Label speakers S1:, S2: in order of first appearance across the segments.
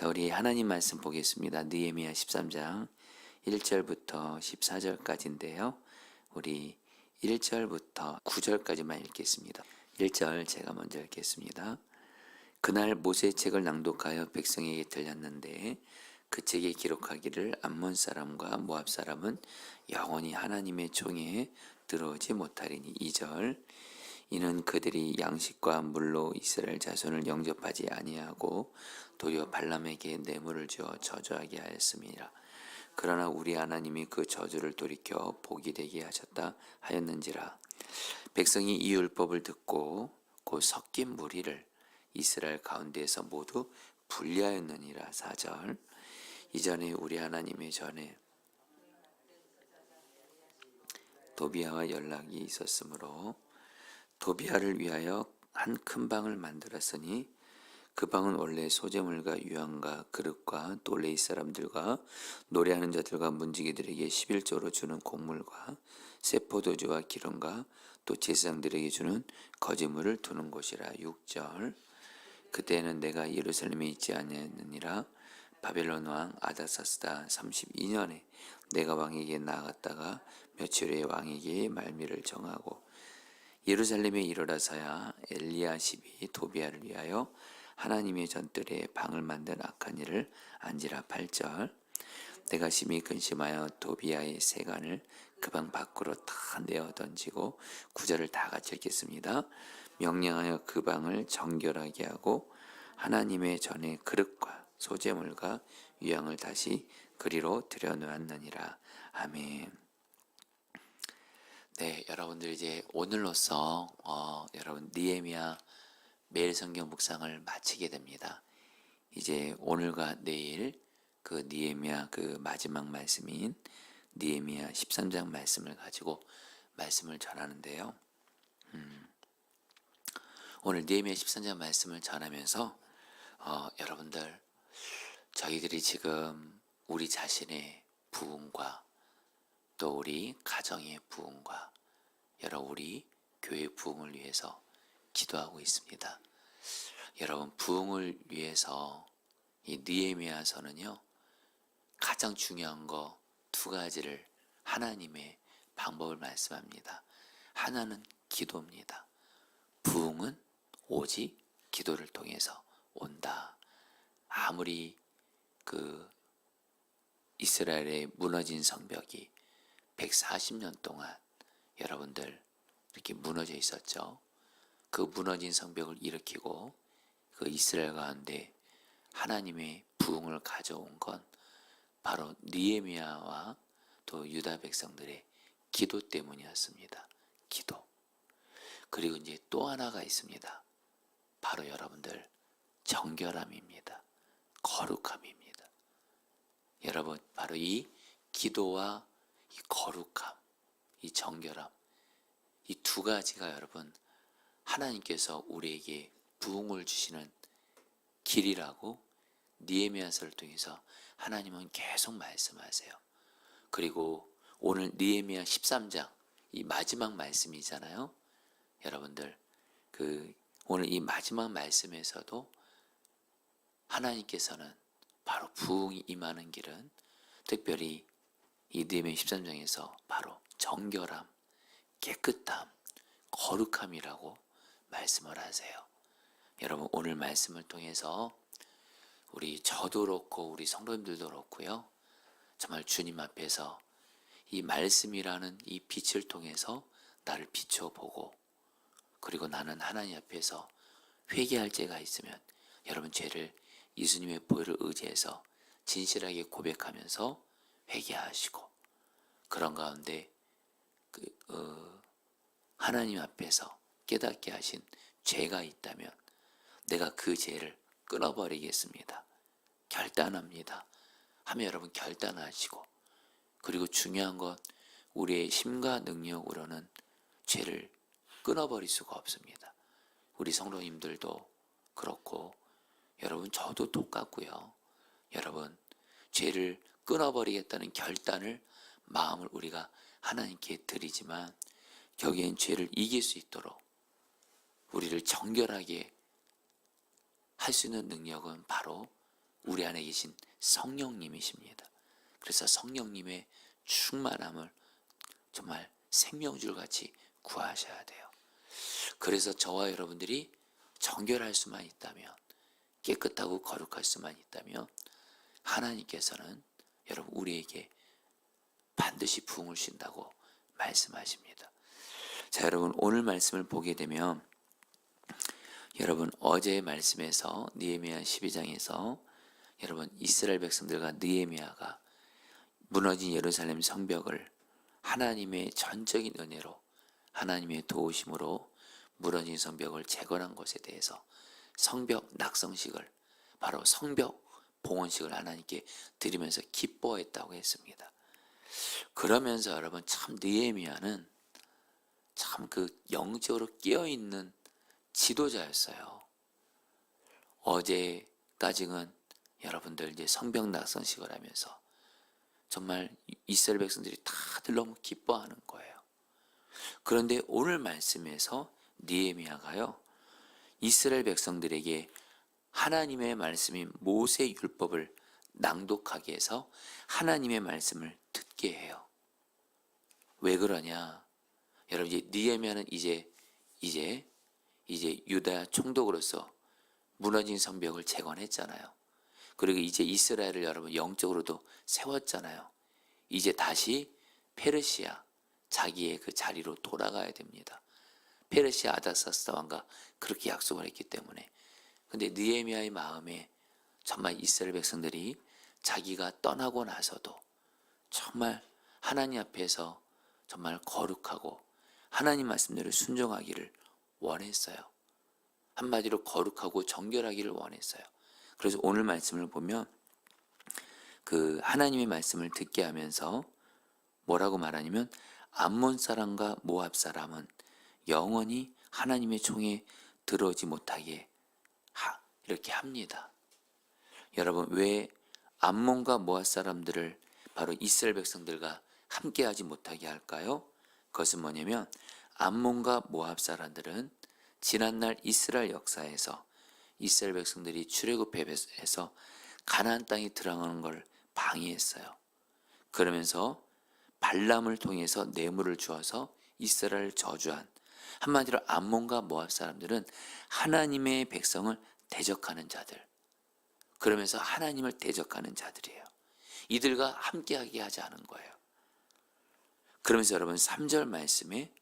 S1: 자, 우리 하나님 말씀 보겠습니다. 느헤미야 13장 1절부터 14절까지인데요. 우리 1절부터 9절까지만 읽겠습니다. 1절 제가 먼저 읽겠습니다. 그날 모세의 책을 낭독하여 백성에게 들렸는데 그 책에 기록하기를 암몬 사람과 모압 사람은 영원히 하나님의 총에 들어오지 못하리니. 2절 이는 그들이 양식과 물로 이스라엘 자손을 영접하지 아니하고 도리어 발람에게 뇌물을 주어 저주하게 하였음이라. 그러나 우리 하나님이 그 저주를 돌이켜 복이 되게 하셨다 하였는지라. 백성이 이 율법을 듣고 곧 섞인 무리를 이스라엘 가운데에서 모두 분리하였느니라. 4절 이전에 우리 하나님의 전에 도비아와 연락이 있었으므로 도비아를 위하여 한 큰 방을 만들었으니 그 방은 원래 소재물과 유향과 그릇과 또 레위 사람들과 노래하는 자들과 문지기들에게 11조로 주는 곡물과 새 포도주와 기름과 또 제사장들에게 주는 거짓물을 두는 곳이라. 6절 그때에는 내가 예루살렘에 있지 아니하느니라. 바벨론 왕 아닥사스다 32년에 내가 왕에게 나아갔다가 며칠 후에 왕에게 말미를 정하고 예루살렘에 이르러서야 엘리야십이 도비아를 위하여 하나님의 전뜰에 방을 만든 악한 일을 안지라. 8절 내가 심히 근심하여 도비아의 세간을 그 방 밖으로 다 내어 던지고 9절을 다 같이 읽겠습니다. 명령하여 그 방을 정결하게 하고 하나님의 전에 그릇과 소재물과 유향을 다시 그리로 들여놓았느니라. 아멘. 네, 여러분들 이제 오늘로써 여러분 느헤미야 매일 성경 묵상을 마치게 됩니다. 이제 오늘과 내일 그 느헤미야 그 마지막 말씀인 느헤미야 13장 말씀을 가지고 말씀을 전하는데요. 오늘 느헤미야 13장 말씀을 전하면서 여러분들 저희들이 지금 우리 자신의 부흥과 또 우리 가정의 부흥과 여러 우리 교회 부흥을 위해서 기도하고 있습니다. 여러분 부흥을 위해서 이 느헤미야서는요 가장 중요한 거 두 가지를 하나님의 방법을 말씀합니다. 하나는 기도입니다. 부흥은 오직 기도를 통해서 온다. 아무리 그 이스라엘의 무너진 성벽이 140년 동안 여러분들 이렇게 무너져 있었죠. 그 무너진 성벽을 일으키고 그 이스라엘 가운데 하나님의 부흥을 가져온 건 바로 느헤미야와 또 유다 백성들의 기도 때문이었습니다. 기도. 그리고 이제 또 하나가 있습니다. 바로 여러분들 정결함입니다. 거룩함입니다. 여러분 바로 이 기도와 이 거룩함, 이 정결함, 이 두 가지가 여러분 하나님께서 우리에게 부흥을 주시는 길이라고 느헤미야서를 통해서 하나님은 계속 말씀하세요. 그리고 오늘 느헤미야 13장 이 마지막 말씀이잖아요. 여러분들 오늘 이 마지막 말씀에서도 하나님께서는 바로 부흥이 임하는 길은 특별히 이 느헤미야 13장에서 바로 정결함, 깨끗함, 거룩함이라고 말씀을 하세요. 여러분 오늘 말씀을 통해서 저도 그렇고 우리 성도님들도 그렇고요. 정말 주님 앞에서 이 말씀이라는 이 빛을 통해서 나를 비춰보고 그리고 나는 하나님 앞에서 회개할 죄가 있으면 여러분 죄를 예수님의 보혈을 의지해서 진실하게 고백하면서 회개하시고 그런 가운데 하나님 앞에서 깨닫게 하신 죄가 있다면 내가 그 죄를 끊어버리겠습니다. 결단합니다. 하면 여러분 결단하시고 그리고 중요한 건 우리의 힘과 능력으로는 죄를 끊어버릴 수가 없습니다. 우리 성도님들도 그렇고 여러분 저도 똑같고요. 여러분 죄를 끊어버리겠다는 결단을 마음을 우리가 하나님께 드리지만 여기엔 죄를 이길 수 있도록 우리를 정결하게 할 수 있는 능력은 바로 우리 안에 계신 성령님이십니다. 그래서 성령님의 충만함을 정말 생명줄 같이 구하셔야 돼요. 그래서 저와 여러분들이 정결할 수만 있다면, 깨끗하고 거룩할 수만 있다면 하나님께서는 여러분 우리에게 반드시 부흥을 주신다고 말씀하십니다. 자, 여러분 오늘 말씀을 보게 되면 여러분 어제의 말씀에서 느헤미야 12장에서 여러분 이스라엘 백성들과 느헤미야가 무너진 예루살렘 성벽을 하나님의 전적인 은혜로, 하나님의 도우심으로 무너진 성벽을 재건한 것에 대해서 성벽 낙성식을, 바로 성벽 봉헌식을 하나님께 드리면서 기뻐했다고 했습니다. 그러면서 여러분 참 느헤미야는 참 그 영적으로 깨어있는 지도자였어요. 어제까지는 여러분들 이제 성벽 낙성식을 하면서 정말 이스라엘 백성들이 다들 너무 기뻐하는 거예요. 그런데 오늘 말씀에서 느헤미야가요, 이스라엘 백성들에게 하나님의 말씀인 모세 율법을 낭독하게 해서 하나님의 말씀을 듣게 해요. 왜 그러냐? 여러분 이제 느헤미야는 이제 유다 총독으로서 무너진 성벽을 재건했잖아요. 그리고 이제 이스라엘을 여러분 영적으로도 세웠잖아요. 이제 다시 페르시아 자기의 그 자리로 돌아가야 됩니다. 페르시아 아닥사스다 왕과 그렇게 약속을 했기 때문에. 근데 느헤미야의 마음에 정말 이스라엘 백성들이 자기가 떠나고 나서도 정말 하나님 앞에서 정말 거룩하고 하나님 말씀대로 순종하기를 원했어요. 한마디로 거룩하고 정결하기를 원했어요. 그래서 오늘 말씀을 보면 그 하나님의 말씀을 듣게 하면서 뭐라고 말하냐면 암몬 사람과 모압 사람은 영원히 하나님의 총에 들어오지 못하게 이렇게 합니다. 여러분 왜 암몬과 모압 사람들을 바로 이스라엘 백성들과 함께하지 못하게 할까요? 그것은 뭐냐면 암몬과 모압 사람들은 지난날 이스라엘 역사에서 이스라엘 백성들이 출애굽해서 가나안 땅에 들어가는 걸 방해했어요. 그러면서 발람을 통해서 뇌물을 주어서 이스라엘을 저주한, 한마디로 암몬과 모압 사람들은 하나님의 백성을 대적하는 자들, 그러면서 하나님을 대적하는 자들이에요. 이들과 함께하게 하지 않은 거예요. 그러면서 여러분 3절 말씀에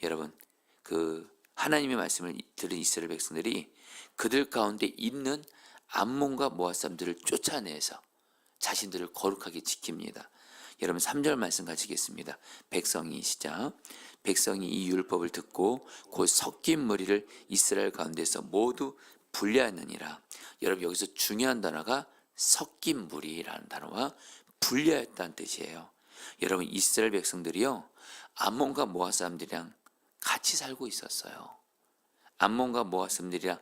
S1: 여러분 그 하나님의 말씀을 들은 이스라엘 백성들이 그들 가운데 있는 암몬과 모압 사람들을 쫓아내서 자신들을 거룩하게 지킵니다. 여러분 3절 말씀 가지겠습니다. 백성이 시작. 백성이 이 율법을 듣고 곧 섞인 무리를 이스라엘 가운데서 모두 분리하느니라. 여러분 여기서 중요한 단어가 섞인 무리라는 단어와 분리하였다는 뜻이에요. 여러분 이스라엘 백성들이요 암몬과 모압 사람들이랑 같이 살고 있었어요. 암몬과 모압 사람들이랑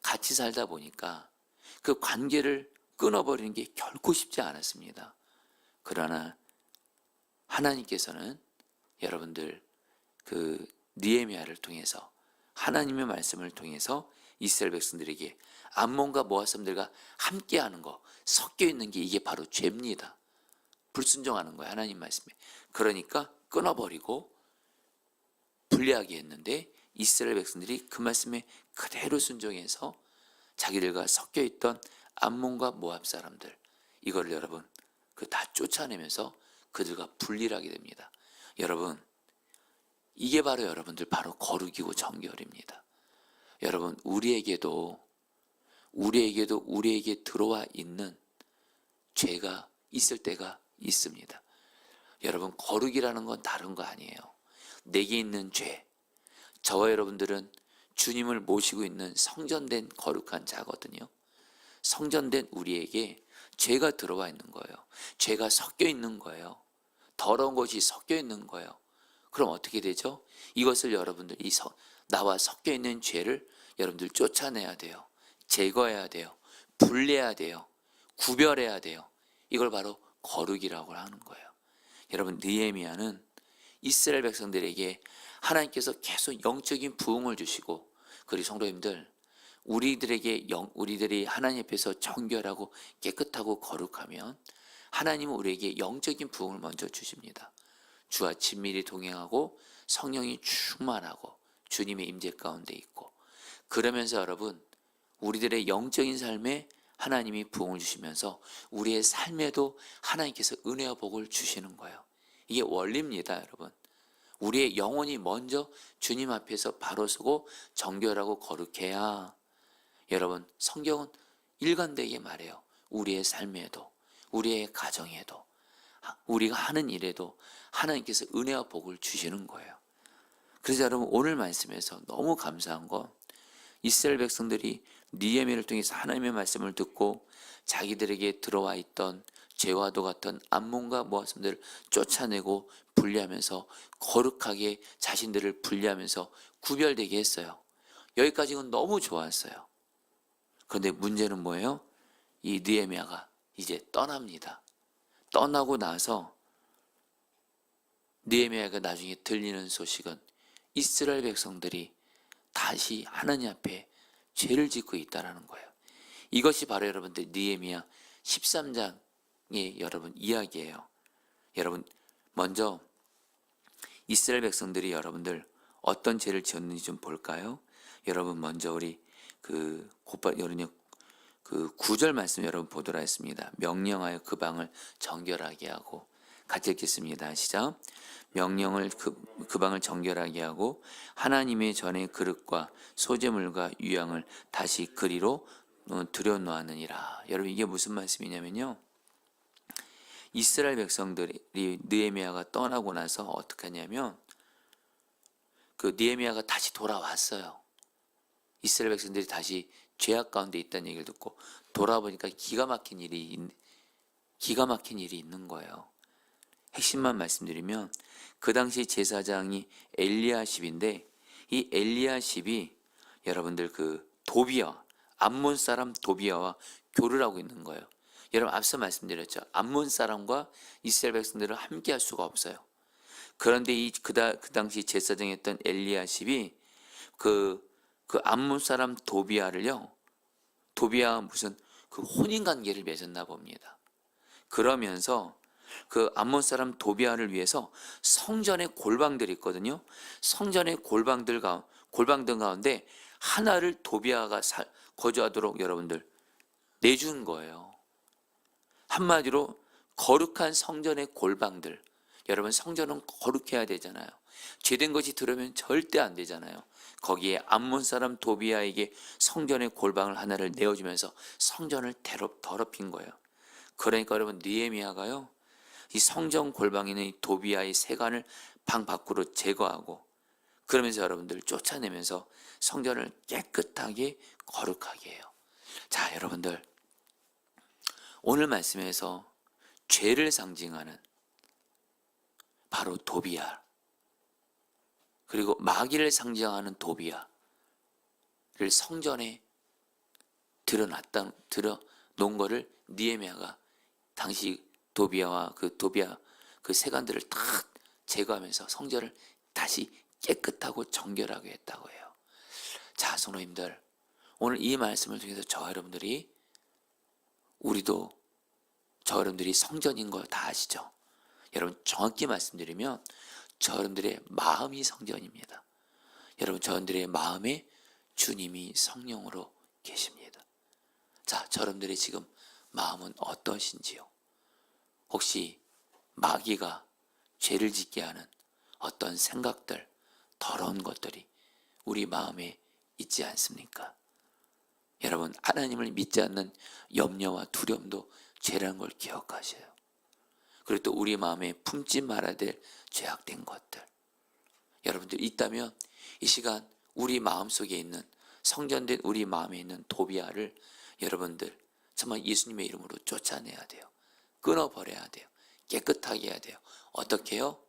S1: 같이 살다 보니까 그 관계를 끊어버리는 게 결코 쉽지 않았습니다. 그러나 하나님께서는 여러분들 그 느헤미야를 통해서 하나님의 말씀을 통해서 이스라엘 백성들에게 암몬과 모압 사람들과 함께하는 거, 섞여 있는 게 이게 바로 죄입니다. 불순종하는 거예요, 하나님 말씀에. 그러니까 끊어버리고 분리하게 했는데 이스라엘 백성들이 그 말씀에 그대로 순종해서 자기들과 섞여 있던 암몬과 모압 사람들, 이거를 여러분 그 다 쫓아내면서 그들과 분리를 하게 됩니다. 여러분 이게 바로 여러분들 바로 거룩이고 정결입니다. 여러분 우리에게도 우리에게 들어와 있는 죄가 있을 때가 있습니다. 여러분 거룩이라는 건 다른 거 아니에요. 내게 있는 죄, 저와 여러분들은 주님을 모시고 있는 성전된 거룩한 자거든요. 성전된 우리에게 죄가 들어와 있는 거예요. 죄가 섞여 있는 거예요. 더러운 것이 섞여 있는 거예요. 그럼 어떻게 되죠? 이것을 여러분들 나와 섞여 있는 죄를 여러분들 쫓아내야 돼요. 제거해야 돼요. 분리해야 돼요. 구별해야 돼요. 이걸 바로 거룩이라고 하는 거예요. 여러분 느헤미야는 이스라엘 백성들에게 하나님께서 계속 영적인 부흥을 주시고, 그리고 성도님들 우리들이 하나님 앞에서 정결하고 깨끗하고 거룩하면 하나님은 우리에게 영적인 부흥을 먼저 주십니다. 주와 친밀히 동행하고 성령이 충만하고 주님의 임재 가운데 있고, 그러면서 여러분 우리들의 영적인 삶에 하나님이 부흥을 주시면서 우리의 삶에도 하나님께서 은혜와 복을 주시는 거예요. 이게 원리입니다, 여러분. 우리의 영혼이 먼저 주님 앞에서 바로 서고 정결하고 거룩해야, 여러분 성경은 일관되게 말해요. 우리의 삶에도, 우리의 가정에도, 우리가 하는 일에도 하나님께서 은혜와 복을 주시는 거예요. 그래서 여러분 오늘 말씀에서 너무 감사한 건, 이스라엘 백성들이 느헤미야를 통해서 하나님의 말씀을 듣고 자기들에게 들어와 있던 죄와도 같은 암몬과 모압들을 쫓아내고 분리하면서 거룩하게 자신들을 분리하면서 구별되게 했어요. 여기까지는 너무 좋았어요. 그런데 문제는 뭐예요? 이 느헤미야가 이제 떠납니다. 떠나고 나서 느헤미야가 나중에 들리는 소식은 이스라엘 백성들이 다시 하나님 앞에 죄를 짓고 있다라는 거예요. 이것이 바로 여러분들 느헤미야 13장의 여러분 이야기예요. 여러분 먼저 이스라엘 백성들이 여러분들 어떤 죄를 지었는지 좀 볼까요? 여러분 먼저 우리 그 9절 말씀 여러분 보도록 하겠습니다. 명령하여 그 방을 정결하게 하고, 같이 읽겠습니다. 시작. 명령을 그 방을 정결하게 하고 하나님의 전에 그릇과 소재물과 유향을 다시 그리로 들여놓았느니라. 여러분 이게 무슨 말씀이냐면요, 이스라엘 백성들이 느헤미야가 떠나고 나서 어떻게 하냐면 그 느헤미야가 다시 돌아왔어요. 이스라엘 백성들이 다시 죄악 가운데 있다는 얘기를 듣고 돌아보니까 기가 막힌 일이 있는 거예요. 핵심만 말씀드리면 그 당시 제사장이 엘리야십인데, 이 엘리야십이 여러분들 그 도비야, 암몬 사람 도비야와 교를 하고 있는 거예요. 여러분 앞서 말씀드렸죠. 암몬 사람과 이스라엘 백성들을 함께 할 수가 없어요. 그런데 그 당시 제사장이었던 엘리야십이 그 암몬 사람 도비야를요, 도비야와 무슨 그 혼인 관계를 맺었나 봅니다. 그러면서 그 암몬 사람 도비야를 위해서 성전의 골방들이 있거든요. 성전의 골방들 가운데 하나를 도비야가 거주하도록 여러분들 내준 거예요. 한마디로 거룩한 성전의 골방들. 여러분 성전은 거룩해야 되잖아요. 죄된 것이 들어오면 절대 안 되잖아요. 거기에 암몬 사람 도비야에게 성전의 골방을 하나를 내어주면서 성전을 더럽힌 거예요. 그러니까 여러분 느헤미야가요, 이 성전 골방에 있는 이 도비야의 세간을 방 밖으로 제거하고, 그러면서 여러분들 쫓아내면서 성전을 깨끗하게 거룩하게 해요. 자, 여러분들 오늘 말씀에서 죄를 상징하는 바로 도비야, 그리고 마귀를 상징하는 도비야를 성전에 들어놓은 거를 느헤미야가 당시 도비야 그 세간들을 다 제거하면서 성전을 다시 깨끗하고 정결하게 했다고 해요. 자, 성도님들, 오늘 이 말씀을 통해서 저 여러분들이 성전인 거 다 아시죠? 여러분 정확히 말씀드리면 저 여러분들의 마음이 성전입니다. 여러분 저 여러분들의 마음에 주님이 성령으로 계십니다. 자, 저 여러분들의 지금 마음은 어떠신지요? 혹시 마귀가 죄를 짓게 하는 어떤 생각들, 더러운 것들이 우리 마음에 있지 않습니까? 여러분 하나님을 믿지 않는 염려와 두려움도 죄라는 걸 기억하셔요. 그리고 또 우리 마음에 품지 말아야 될 죄악된 것들, 여러분들 있다면 이 시간 우리 마음속에 있는 성전된 우리 마음에 있는 도비야를 여러분들 정말 예수님의 이름으로 쫓아내야 돼요. 끊어버려야 돼요. 깨끗하게 해야 돼요. 어떻게 해요?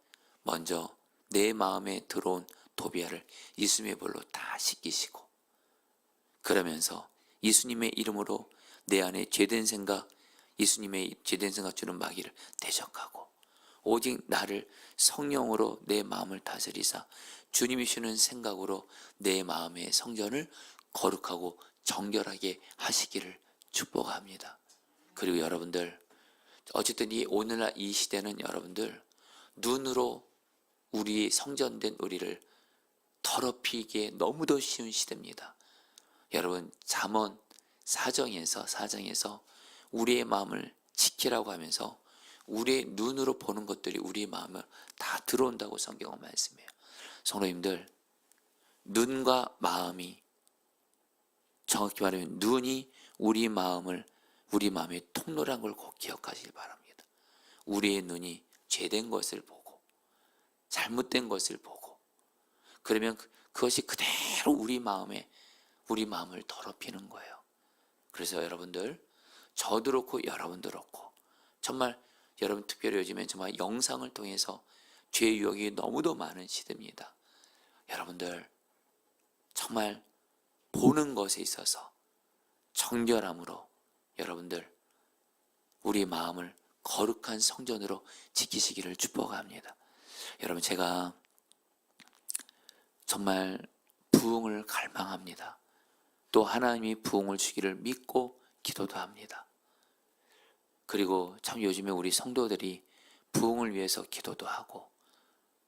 S1: 먼저 내 마음에 들어온 도비야를 예수님의 볼로 다 씻기시고, 그러면서 예수님의 이름으로 내 안에 죄된 생각, 예수님의 죄된 생각 주는 마귀를 대적하고, 오직 나를 성령으로 내 마음을 다스리사 주님이 주는 생각으로 내 마음의 성전을 거룩하고 정결하게 하시기를 축복합니다. 그리고 여러분들, 어쨌든 이 오늘날 이 시대는 여러분들 눈으로 우리 성전된 우리를 더럽히기에 너무도 쉬운 시대입니다. 여러분, 잠언 4장에서 우리의 마음을 지키라고 하면서 우리의 눈으로 보는 것들이 우리의 마음을 다 들어온다고 성경은 말씀해요. 성도님들, 눈과 마음이, 정확히 말하면 눈이 우리 마음의 통로란 걸 꼭 기억하시기 바랍니다. 우리의 눈이 죄된 것을 보고 잘못된 것을 보고, 그러면 그것이 그대로 우리 마음을 더럽히는 거예요. 그래서 여러분들, 저도 그렇고 여러분도 그렇고, 정말 여러분 특별히 요즘엔 정말 영상을 통해서 죄 유혹이 너무도 많은 시대입니다. 여러분들 정말 보는 것에 있어서 정결함으로 여러분들 우리 마음을 거룩한 성전으로 지키시기를 축복합니다. 여러분, 제가 정말 부흥을 갈망합니다. 또 하나님이 부흥을 주기를 믿고 기도도 합니다. 그리고 참 요즘에 우리 성도들이 부흥을 위해서 기도도 하고,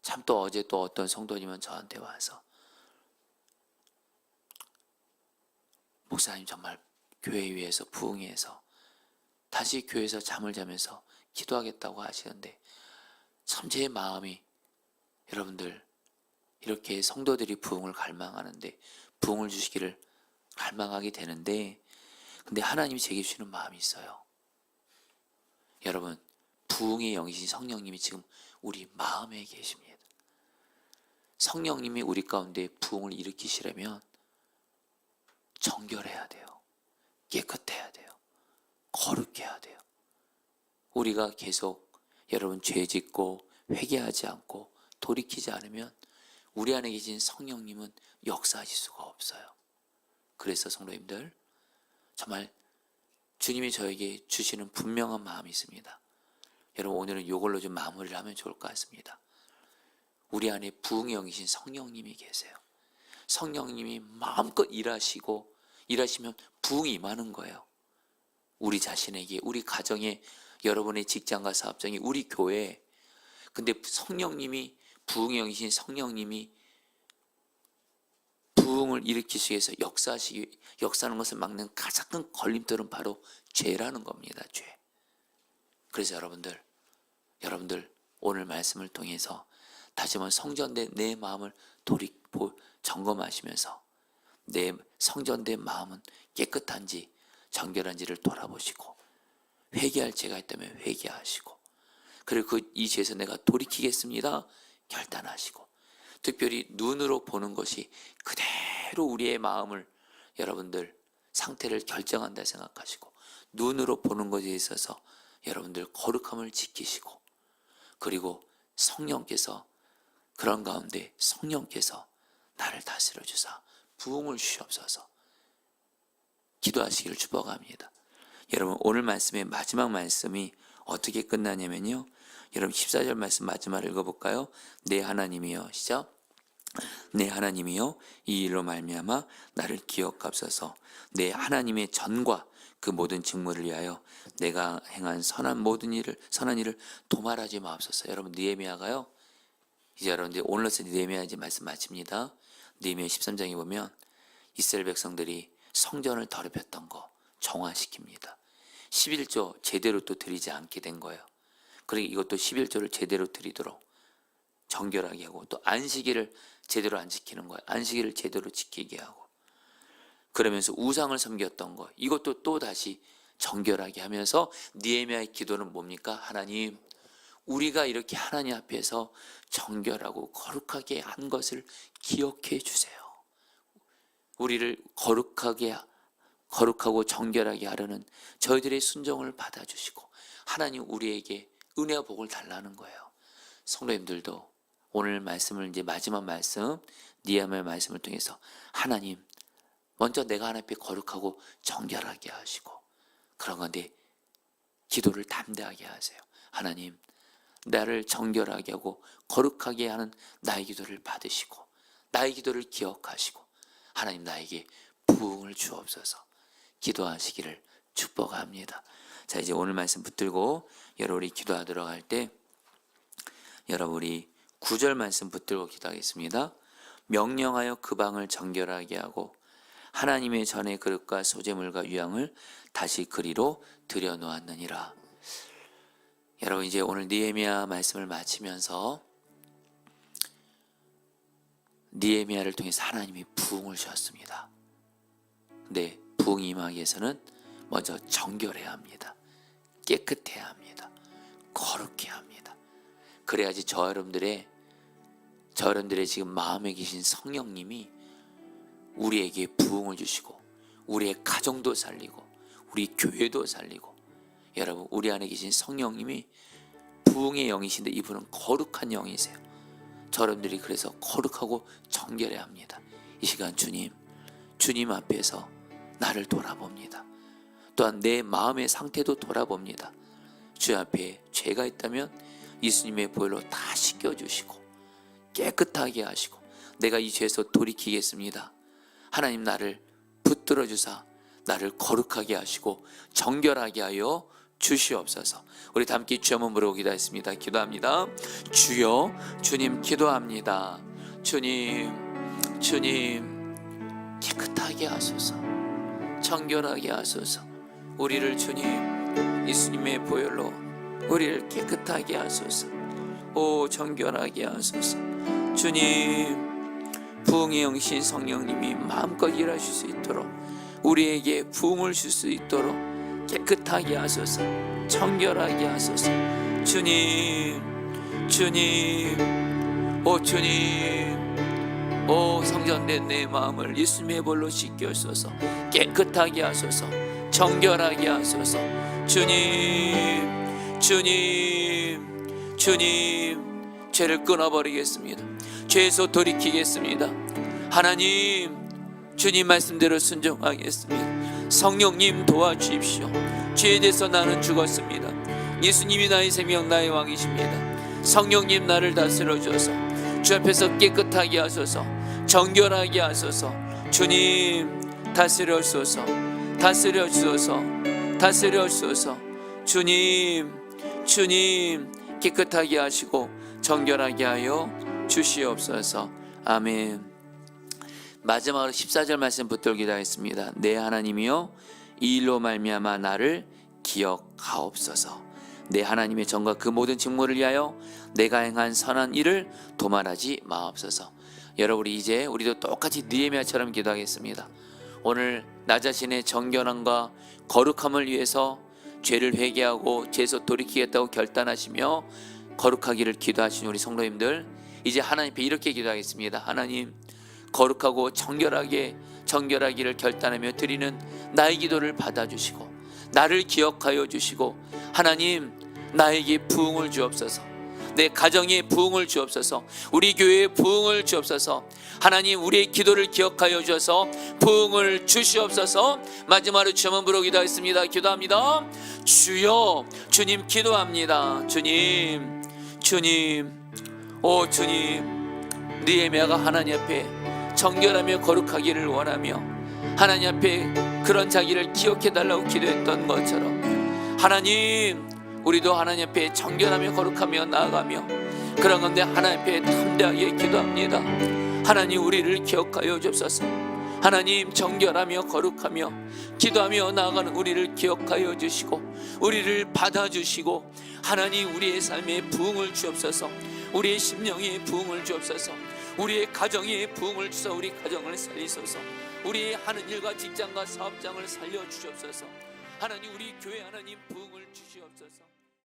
S1: 참 또 어제 또 어떤 성도님은 저한테 와서 목사님 정말 교회 위해서 부흥해서 다시 교회에서 잠을 자면서 기도하겠다고 하시는데, 참 제 마음이, 여러분들 이렇게 성도들이 부흥을 갈망하는데 부흥을 주시기를 갈망하게 되는데, 근데 하나님이 제게 주시는 마음이 있어요. 여러분, 부흥의 영이신 성령님이 지금 우리 마음에 계십니다. 성령님이 우리 가운데 부흥을 일으키시려면 정결해야 돼요. 깨끗해야 돼요. 거룩해야 돼요. 우리가 계속 여러분 죄 짓고 회개하지 않고 돌이키지 않으면 우리 안에 계신 성령님은 역사하실 수가 없어요. 그래서 성도님들, 정말 주님이 저에게 주시는 분명한 마음이 있습니다. 여러분, 오늘은 이걸로 좀 마무리를 하면 좋을 것 같습니다. 우리 안에 부흥의 영이신 성령님이 계세요. 성령님이 마음껏 일하시면 부흥이 임하는 거예요. 우리 자신에게, 우리 가정에, 여러분의 직장과 사업장에, 우리 교회에. 근데 성령님이, 부흥의 영이신 성령님이 부흥을 일으키시기 위해서 역사하는 것을 막는 가장 큰 걸림돌은 바로 죄라는 겁니다. 죄. 그래서 여러분들 오늘 말씀을 통해서 다시 한번 성전된 내 마음을 점검하시면서 내 성전된 마음은 깨끗한지 정결한지를 돌아보시고, 회개할 죄가 있다면 회개하시고, 그리고 이 죄에서 내가 돌이키겠습니다 결단하시고, 특별히 눈으로 보는 것이 그대로 우리의 마음을, 여러분들 상태를 결정한다 생각하시고, 눈으로 보는 것에 있어서 여러분들 거룩함을 지키시고, 그리고 성령께서, 그런 가운데 성령께서 나를 다스려 주사 부흥을 주시옵소서 기도하시기를 축복합니다. 여러분, 오늘 말씀의 마지막 말씀이 어떻게 끝나냐면요, 여러분 14절 말씀 마지막을 읽어볼까요? 내 하나님이여, 시작. 내 하나님이여, 이 일로 말미암아 나를 기억하옵소서. 내 하나님의 전과 그 모든 직무를 위하여 내가 행한 선한 일을 도말하지 마옵소서. 여러분, 느헤미야가요, 이제 여러분들 오늘로서 느헤미야 이제 말씀 마칩니다. 느헤미야 13장에 보면 이스라엘 백성들이 성전을 더럽혔던 거 정화시킵니다. 11조 제대로 또 드리지 않게 된 거예요. 그러니까 이것도 11조를 제대로 드리도록 정결하게 하고, 또 안식일을 제대로 안 지키는 거예요. 안식일을 제대로 지키게 하고, 그러면서 우상을 섬겼던 거 이것도 또 다시 정결하게 하면서, 느헤미야의 기도는 뭡니까? 하나님, 우리가 이렇게 하나님 앞에서 정결하고 거룩하게 한 것을 기억해 주세요. 우리를 거룩하고 정결하게 하려는 저희들의 순종을 받아주시고, 하나님 우리에게 은혜와 복을 달라는 거예요. 성도님들도 오늘 말씀을, 이제 마지막 말씀 느헤미야 말씀을 통해서 하나님, 먼저 내가 하나님 앞에 거룩하고 정결하게 하시고, 그런 건데 기도를 담대하게 하세요. 하나님, 나를 정결하게 하고 거룩하게 하는 나의 기도를 받으시고, 나의 기도를 기억하시고, 하나님 나에게 부흥을 주옵소서. 기도하시기를 축복합니다. 자, 이제 오늘 말씀 붙들고 여러분이 기도하도록 할 때 여러분 우리 9절 말씀 붙들고 기도하겠습니다. 명령하여 그 방을 정결하게 하고 하나님의 전의 그릇과 소재물과 유향을 다시 그리로 들여놓았느니라. 여러분 이제 오늘 느헤미야 말씀을 마치면서 느헤미야를 통해서 하나님이 부흥을 주셨습니다. 근데 부흥이 임하기 위해서는 먼저 정결해야 합니다. 깨끗해야 합니다. 거룩해야 합니다. 그래야지 저 여러분들의 지금 마음에 계신 성령님이 우리에게 부흥을 주시고 우리의 가정도 살리고 우리 교회도 살리고, 여러분 우리 안에 계신 성령님이 부흥의 영이신데 이분은 거룩한 영이세요. 저 여러분들이 그래서 거룩하고 정결해야 합니다. 이 시간 주님 앞에서 나를 돌아봅니다. 또한 내 마음의 상태도 돌아봅니다. 주 앞에 죄가 있다면 예수님의 보혈로 다 씻겨주시고 깨끗하게 하시고 내가 이 죄에서 돌이키겠습니다. 하나님 나를 붙들어 주사 나를 거룩하게 하시고 정결하게 하여 주시옵소서. 우리 다 함께 주 한번 부르고 기도했습니다. 기도합니다. 주여, 주님 기도합니다. 주님 깨끗하게 하소서. 정결하게 하소서. 우리를 주님 예수님의 보혈로 우리를 깨끗하게 하소서. 오 정결하게 하소서. 주님 부흥의 영신 성령님이 마음껏 일하실 수 있도록 우리에게 부흥을 줄 수 있도록 깨끗하게 하소서. 정결하게 하소서. 주님 오 성전된 내 마음을 예수님의 볼로 씻겨주소서. 깨끗하게 하소서. 정결하게 하소서. 주님 죄를 끊어버리겠습니다. 죄에서 돌이키겠습니다. 하나님 주님 말씀대로 순종하겠습니다. 성령님 도와주십시오. 죄에 대해서 나는 죽었습니다. 예수님이 나의 생명 나의 왕이십니다. 성령님 나를 다스려 주셔서 주 앞에서 깨끗하게 하소서. 정결하게 하소서. 주님 다스려 주소서. 다스려 주소서. 다스려 주소서. 주님 깨끗하게 하시고 정결하게 하여 주시옵소서. 아멘. 마지막으로 14절 말씀 붙들고 기도하겠습니다. 내 하나님이여 이 일로 말미암아 나를 기억하옵소서. 내 하나님의 전과 그 모든 직무를 위하여 내가 행한 선한 일을 도말하지 마옵소서. 여러분 이제 우리도 똑같이 느헤미야처럼 기도하겠습니다. 오늘 나 자신의 정결함과 거룩함을 위해서 죄를 회개하고 죄에서 돌이키겠다고 결단하시며 거룩하기를 기도하신 우리 성도님들, 이제 하나님 앞에 이렇게 기도하겠습니다. 하나님 거룩하고 정결하기를 결단하며 드리는 나의 기도를 받아주시고 나를 기억하여 주시고 하나님 나에게 부흥을 주옵소서. 내 가정에 부흥을 주옵소서. 우리 교회에 부흥을 주옵소서. 하나님 우리의 기도를 기억하여 주셔서 부흥을 주시옵소서. 마지막으로 주 한번 부르고 기도하겠습니다. 기도합니다. 주여, 주님 기도합니다. 주님 오 주님, 느헤미야가 하나님 앞에 정결하며 거룩하기를 원하며 하나님 앞에 그런 자기를 기억해달라고 기도했던 것처럼 하나님 우리도 하나님 앞에 정결하며 거룩하며 나아가며 그런 가운데 하나님 앞에 담대하게 기도합니다. 하나님 우리를 기억하여 주옵소서. 하나님 정결하며 거룩하며 기도하며 나아가는 우리를 기억하여 주시고 우리를 받아주시고 하나님 우리의 삶에 부흥을 주옵소서. 우리의 심령에 부흥을 주옵소서. 우리의 가정에 부흥을 주사 우리 가정을 살리소서. 우리의 하는 일과 직장과 사업장을 살려주시옵소서. 하나님 우리 교회 하나님 부흥을 주시옵소서.